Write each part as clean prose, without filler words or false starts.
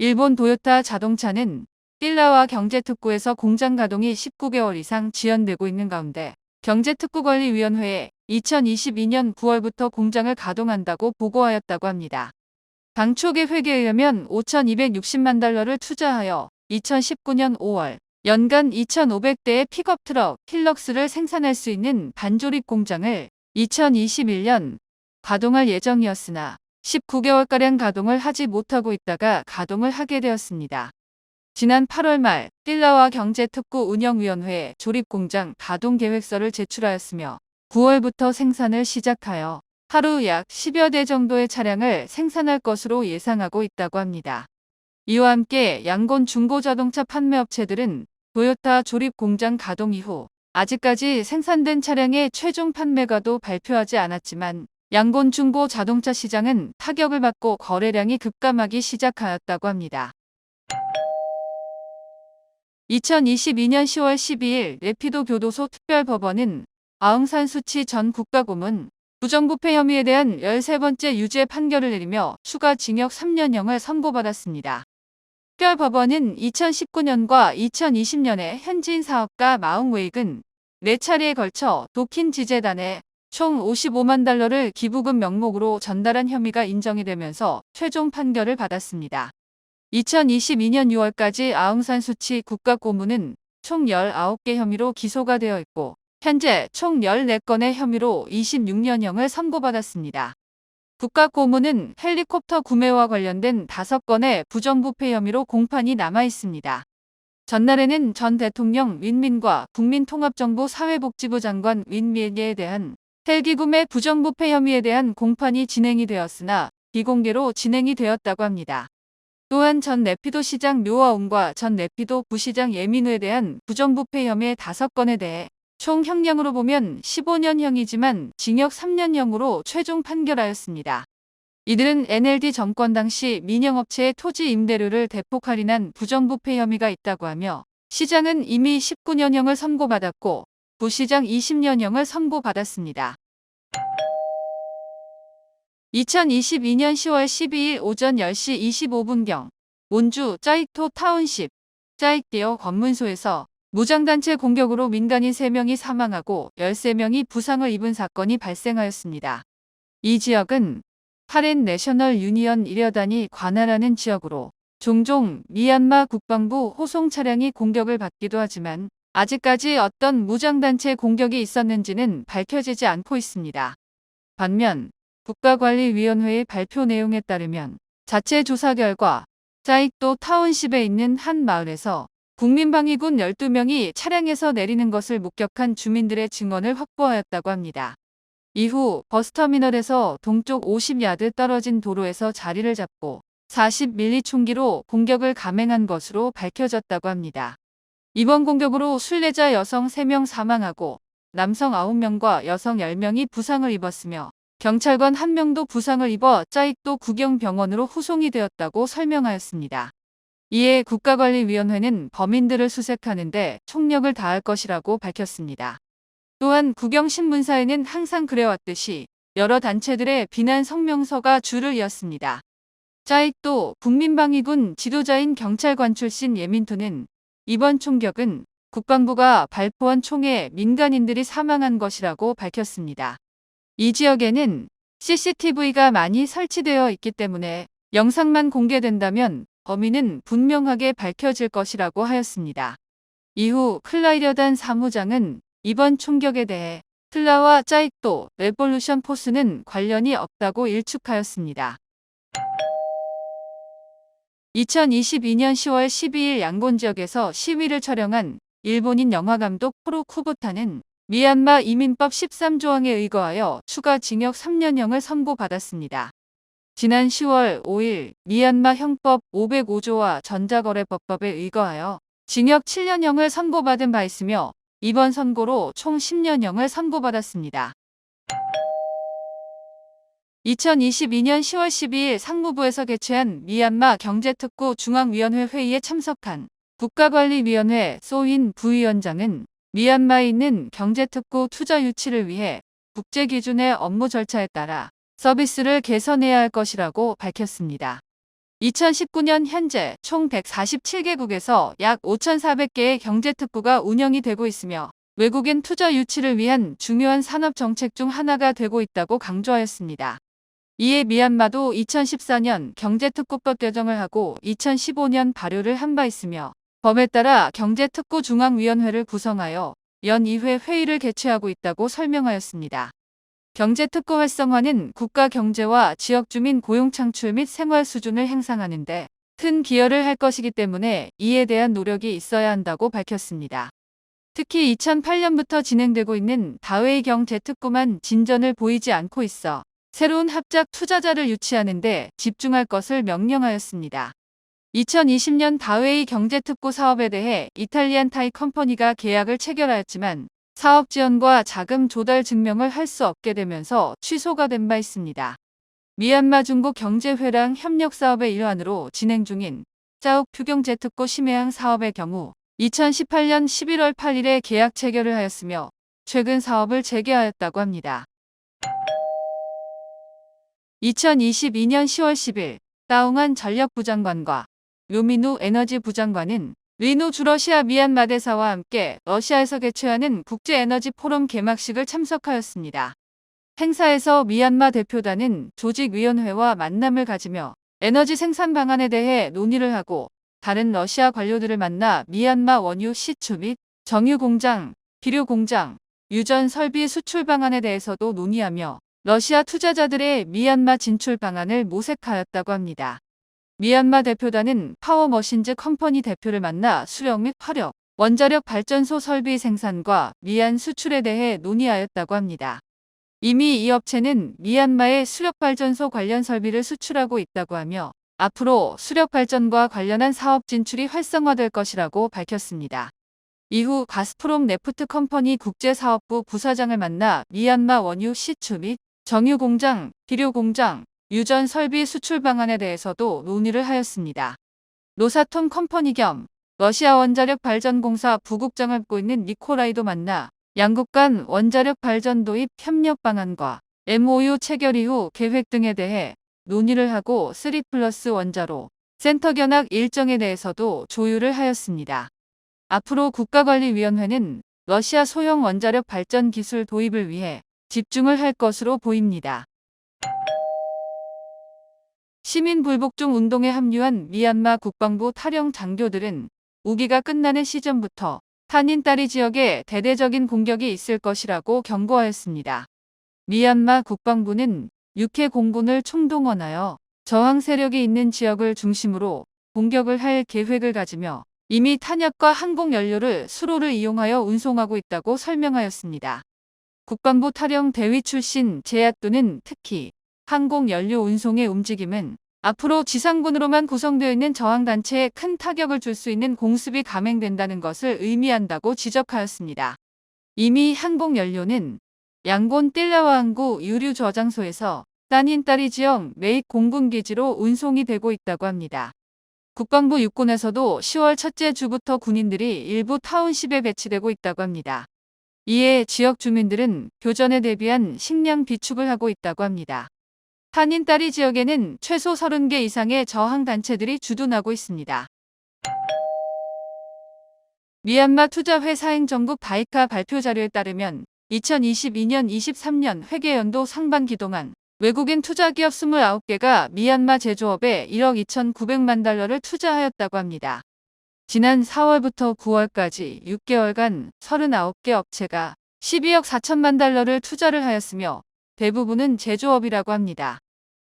일본 도요타 자동차는 딜라와 경제특구에서 공장 가동이 19개월 이상 지연되고 있는 가운데 경제특구관리위원회에 2022년 9월부터 공장을 가동한다고 보고하였다고 합니다. 당 초기 회계에 의하면 5,260만 달러를 투자하여 2019년 5월 연간 2,500대의 픽업 트럭 힐럭스를 생산할 수 있는 반조립 공장을 2021년 가동할 예정이었으나 19개월가량 가동을 하지 못하고 있다가 가동을 하게 되었습니다. 지난 8월 말 딜라와 경제특구 운영위원회에 조립공장 가동 계획서를 제출하였으며 9월부터 생산을 시작하여 하루 약 10여 대 정도의 차량을 생산할 것으로 예상하고 있다고 합니다. 이와 함께 양곤 중고자동차 판매업체들은 도요타 조립공장 가동 이후 아직까지 생산된 차량의 최종 판매가도 발표하지 않았지만 양곤 중고자동차 시장은 타격을 받고 거래량이 급감하기 시작하였다고 합니다. 2022년 10월 12일 네피도 교도소 특별법원은 아웅산 수치 전 국가고문 부정부패 혐의에 대한 13번째 유죄 판결을 내리며 추가 징역 3년형을 선고받았습니다. 특별법원은 2019년과 2020년에 현지인 사업가 마웅 웨이근 4차례에 걸쳐 도킨 지재단에 총 55만 달러를 기부금 명목으로 전달한 혐의가 인정이 되면서 최종 판결을 받았습니다. 2022년 6월까지 아웅산 수치 국가고문은 총 19개 혐의로 기소가 되어 있고 현재 총 14건의 혐의로 26년형을 선고받았습니다. 국가고문은 헬리콥터 구매와 관련된 5건의 부정부패 혐의로 공판이 남아 있습니다. 전날에는 전 대통령 윈민과 국민통합정부 사회복지부 장관 윈민에 대한 헬기 구매 부정부패 혐의에 대한 공판이 진행이 되었으나 비공개로 진행이 되었다고 합니다. 또한 전 네피도 시장 묘아웅과 전 네피도 부시장 예민우에 대한 부정부패 혐의 5건에 대해 총 형량으로 보면 15년형이지만 징역 3년형으로 최종 판결하였습니다. 이들은 NLD 정권 당시 민영업체의 토지 임대료를 대폭 할인한 부정부패 혐의가 있다고 하며 시장은 이미 19년형을 선고받았고 부시장 20년형을 선고받았습니다. 2022년 10월 12일 오전 10시 25분경 온주 짜익토 타운십 짜익대어 검문소에서 무장단체 공격으로 민간인 3명이 사망하고 13명이 부상을 입은 사건이 발생하였습니다. 이 지역은 카렌 내셔널 유니언 이려단이 관할하는 지역으로 종종 미얀마 국방부 호송 차량이 공격을 받기도 하지만 아직까지 어떤 무장단체 공격이 있었는지는 밝혀지지 않고 있습니다. 반면 국가관리위원회의 발표 내용에 따르면 자체 조사 결과 짜익도 타운십에 있는 한 마을에서 국민방위군 12명이 차량에서 내리는 것을 목격한 주민들의 증언을 확보하였다고 합니다. 이후 버스터미널에서 동쪽 50야드 떨어진 도로에서 자리를 잡고 40mm 총기로 공격을 감행한 것으로 밝혀졌다고 합니다. 이번 공격으로 순례자 여성 3명 사망하고 남성 9명과 여성 10명이 부상을 입었으며 경찰관 1명도 부상을 입어 짜익도 구경병원으로 후송이 되었다고 설명하였습니다. 이에 국가관리위원회는 범인들을 수색하는 데 총력을 다할 것이라고 밝혔습니다. 또한 구경신문사에는 항상 그래왔듯이 여러 단체들의 비난 성명서가 줄을 이었습니다. 짜익도 국민방위군 지도자인 경찰관 출신 예민토는 이번 총격은 국방부가 발포한 총에 민간인들이 사망한 것이라고 밝혔습니다. 이 지역에는 CCTV가 많이 설치되어 있기 때문에 영상만 공개된다면 범인은 분명하게 밝혀질 것이라고 하였습니다. 이후 클라이려단 사무장은 이번 총격에 대해 클라와 짜익도 레볼루션 포스는 관련이 없다고 일축하였습니다. 2022년 10월 12일 양곤 지역에서 시위를 촬영한 일본인 영화감독 토로 쿠보타는 미얀마 이민법 13조항에 의거하여 추가 징역 3년형을 선고받았습니다. 지난 10월 5일 미얀마 형법 505조와 전자거래법법에 의거하여 징역 7년형을 선고받은 바 있으며 이번 선고로 총 10년형을 선고받았습니다. 2022년 10월 12일 상무부에서 개최한 미얀마 경제특구 중앙위원회 회의에 참석한 국가관리위원회 소인 부위원장은 미얀마에 있는 경제특구 투자 유치를 위해 국제기준의 업무 절차에 따라 서비스를 개선해야 할 것이라고 밝혔습니다. 2019년 현재 총 147개국에서 약 5,400개의 경제특구가 운영이 되고 있으며 외국인 투자 유치를 위한 중요한 산업 정책 중 하나가 되고 있다고 강조하였습니다. 이에 미얀마도 2014년 경제특구법 개정을 하고 2015년 발효를 한 바 있으며 법에 따라 경제특구중앙위원회를 구성하여 연 2회 회의를 개최하고 있다고 설명하였습니다. 경제특구 활성화는 국가 경제와 지역 주민 고용 창출 및 생활 수준을 향상하는 데 큰 기여를 할 것이기 때문에 이에 대한 노력이 있어야 한다고 밝혔습니다. 특히 2008년부터 진행되고 있는 다웨이 경제특구만 진전을 보이지 않고 있어 새로운 합작 투자자를 유치하는 데 집중할 것을 명령하였습니다. 2020년 다웨이 경제특구 사업에 대해 이탈리안 타이 컴퍼니가 계약을 체결하였지만 사업 지원과 자금 조달 증명을 할 수 없게 되면서 취소가 된 바 있습니다. 미얀마 중국 경제회랑 협력 사업의 일환으로 진행 중인 짜욱 표경제특구 심해항 사업의 경우 2018년 11월 8일에 계약 체결을 하였으며 최근 사업을 재개하였다고 합니다. 2022년 10월 10일 따웅한 전력부 장관과 료민우 에너지부 장관은 리누 주러시아 미얀마 대사와 함께 러시아에서 개최하는 국제에너지 포럼 개막식을 참석하였습니다. 행사에서 미얀마 대표단은 조직위원회와 만남을 가지며 에너지 생산 방안에 대해 논의를 하고 다른 러시아 관료들을 만나 미얀마 원유 시추 및 정유 공장, 비료 공장, 유전 설비 수출 방안에 대해서도 논의하며 러시아 투자자들의 미얀마 진출 방안을 모색하였다고 합니다. 미얀마 대표단은 파워머신즈 컴퍼니 대표를 만나 수력 및 화력, 원자력 발전소 설비 생산과 미얀 수출에 대해 논의하였다고 합니다. 이미 이 업체는 미얀마의 수력발전소 관련 설비를 수출하고 있다고 하며 앞으로 수력발전과 관련한 사업 진출이 활성화될 것이라고 밝혔습니다. 이후 가스프롬 네프트 컴퍼니 국제사업부 부사장을 만나 미얀마 원유 시추 및 정유 공장, 비료 공장, 유전 설비 수출 방안에 대해서도 논의를 하였습니다. 노사톰 컴퍼니 겸 러시아 원자력 발전공사 부국장을 맡고 있는 니콜라이도 만나 양국 간 원자력 발전 도입 협력 방안과 MOU 체결 이후 계획 등에 대해 논의를 하고 3+1 원자로 센터 견학 일정에 대해서도 조율을 하였습니다. 앞으로 국가관리위원회는 러시아 소형 원자력 발전 기술 도입을 위해 집중을 할 것으로 보입니다. 시민 불복종 운동에 합류한 미얀마 국방부 탈영 장교들은 우기가 끝나는 시점부터 타닌따리 지역에 대대적인 공격이 있을 것이라고 경고하였습니다. 미얀마 국방부는 6회 공군을 총동원하여 저항 세력이 있는 지역을 중심으로 공격을 할 계획을 가지며 이미 탄약과 항공 연료를 수로를 이용하여 운송하고 있다고 설명하였습니다. 국방부 탈영 대위 출신 제야뚜는 특히 항공 연료 운송의 움직임은 앞으로 지상군으로만 구성되어 있는 저항단체에 큰 타격을 줄 수 있는 공습이 감행된다는 것을 의미한다고 지적하였습니다. 이미 항공 연료는 양곤 띨라와 항구 유류 저장소에서 따닌따리 지역 메익 공군기지로 운송이 되고 있다고 합니다. 국방부 육군에서도 10월 첫째 주부터 군인들이 일부 타운십에 배치되고 있다고 합니다. 이에 지역 주민들은 교전에 대비한 식량 비축을 하고 있다고 합니다. 타닌따리 지역에는 최소 30개 이상의 저항단체들이 주둔하고 있습니다. 미얀마 투자회사행정국 바이카 발표 자료에 따르면 2022년 23년 회계연도 상반기 동안 외국인 투자기업 29개가 미얀마 제조업에 1억 2,900만 달러를 투자하였다고 합니다. 지난 4월부터 9월까지 6개월간 39개 업체가 12억 4천만 달러를 투자를 하였으며 대부분은 제조업이라고 합니다.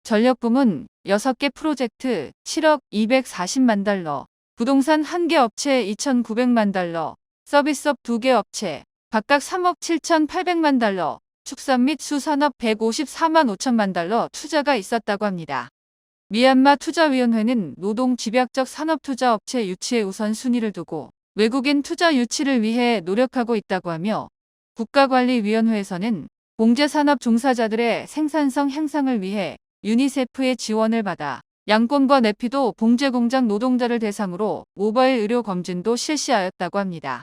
전력부문 6개 프로젝트 7억 240만 달러, 부동산 1개 업체 2,900만 달러, 서비스업 2개 업체 각각 3억 7,800만 달러, 축산 및 수산업 154만 5천만 달러 투자가 있었다고 합니다. 미얀마 투자위원회는 노동 집약적 산업투자업체 유치에 우선순위를 두고 외국인 투자 유치를 위해 노력하고 있다고 하며 국가관리위원회에서는 봉제산업 종사자들의 생산성 향상을 위해 유니세프의 지원을 받아 양곤과 네피도 봉제공장 노동자를 대상으로 모바일 의료 검진도 실시하였다고 합니다.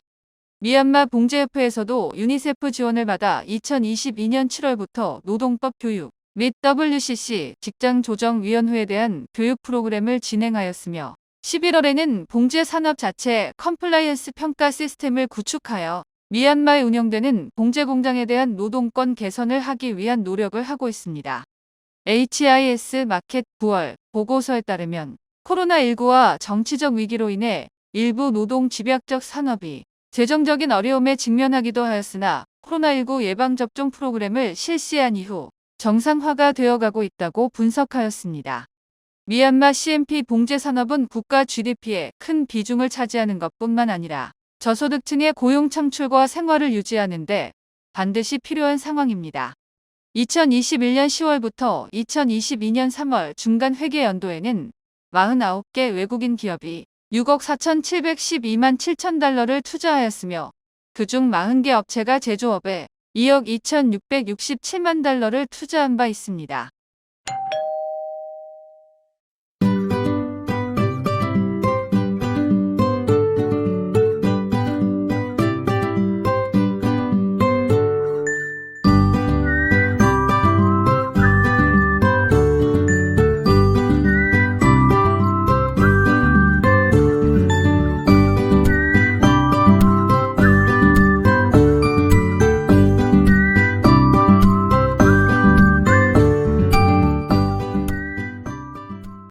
미얀마 봉제협회에서도 유니세프 지원을 받아 2022년 7월부터 노동법 교육, 및 WCC 직장조정위원회에 대한 교육 프로그램을 진행하였으며 11월에는 봉제 산업 자체 컴플라이언스 평가 시스템을 구축하여 미얀마에 운영되는 봉제 공장에 대한 노동권 개선을 하기 위한 노력을 하고 있습니다. HIS 마켓 9월 보고서에 따르면 코로나19와 정치적 위기로 인해 일부 노동 집약적 산업이 재정적인 어려움에 직면하기도 하였으나 코로나19 예방접종 프로그램을 실시한 이후 정상화가 되어가고 있다고 분석하였습니다. 미얀마 CNP 봉제 산업은 국가 GDP에 큰 비중을 차지하는 것뿐만 아니라 저소득층의 고용 창출과 생활을 유지하는 데 반드시 필요한 상황입니다. 2021년 10월부터 2022년 3월 중간 회계 연도에는 49개 외국인 기업이 6억 4,712만 7천 달러를 투자하였으며 그중 40개 업체가 제조업에 2억 2,667만 달러를 투자한 바 있습니다.